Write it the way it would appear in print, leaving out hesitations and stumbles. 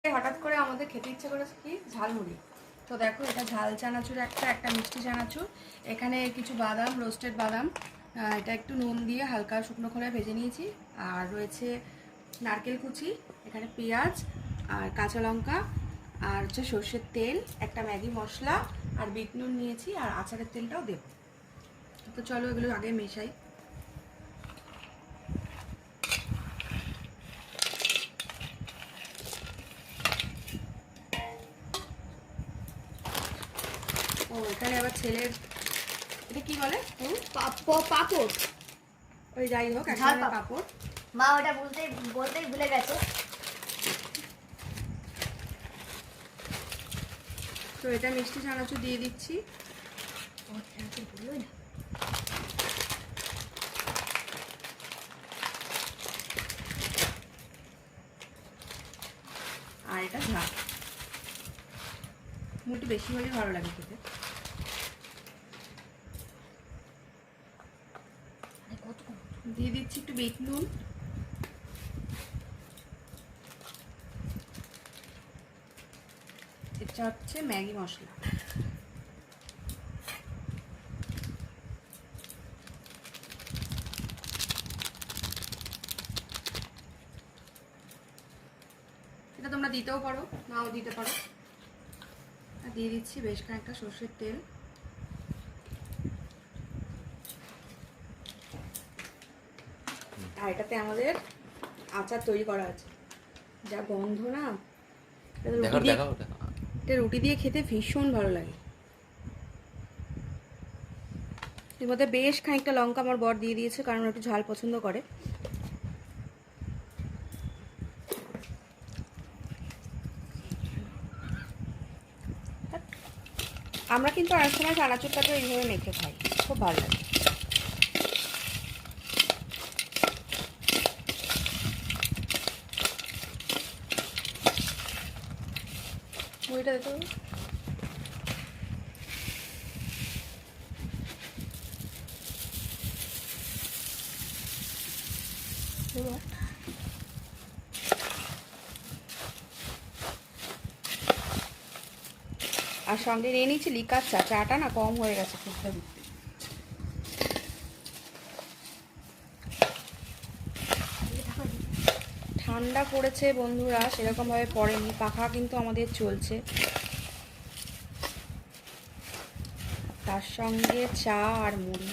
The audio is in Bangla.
হঠাৎ করে আমাদের খেতে ইচ্ছে করেছে কি ঝালমুড়ি। তো দেখো এটা ঝাল চানাচুর, একটা মিষ্টি চানাচুর, এখানে কিছু বাদাম, রোস্টেড বাদাম, এটা একটু নুন দিয়ে হালকা শুকনো খোলায় ভেজে নিয়েছি। আর রয়েছে নারকেল কুচি, এখানে পেঁয়াজ আর কাঁচা লঙ্কা, আর হচ্ছে সর্ষের তেল, একটা ম্যাগি মশলা আর বিট নুন নিয়েছি, আর আচারের তেলটাও দেব। তো চলো এগুলো আগে মেশাই। ও এখানে আবার ছেলের এটা কি বলে পাপড়, ওই যাই হোক পাপড়। মা ওটা বলতেই ভুলে গেছে। তো এটা মিষ্টি চানাচুর দিয়ে দিচ্ছি। আর এটা ঝাল একটু বেশি হলে ভালো লাগে খেতে। দিয়ে দিচ্ছি একটু বিট নুন, এটা হচ্ছে ম্যাগি মশলা। এটা তোমরা দিতেও পারো, নাও দিতে পারো। আর দিয়ে দিচ্ছি বেশ খানিকটা সর্ষের তেল। আর এটাতে আমাদের আচার তৈরি করা আছে, যা গন্ধ না, এটা রুটি দিয়ে খেতে ভীষণ ভালো লাগে। এর মধ্যে বেশ খানিকটা লঙ্কা আমার বর দিয়ে দিয়েছে, কারণ একটু ঝাল পছন্দ করে। আমরা কিন্তু অনেক সময় চানাচুরটাকে এইভাবে মেখে খাই, খুব ভালো লাগে। মুড়িটা দিতে হবে। আর সঙ্গে নিয়ে নিচ্ছি লিকার চা। চাটা না কম হয়ে গেছে ফুটতে ফুটতে। ঠান্ডা পড়েছে বন্ধুরা, সেরকমভাবে পড়েনি, পাখা কিন্তু আমাদের চলছে। তার সঙ্গে চা আর মুড়ি।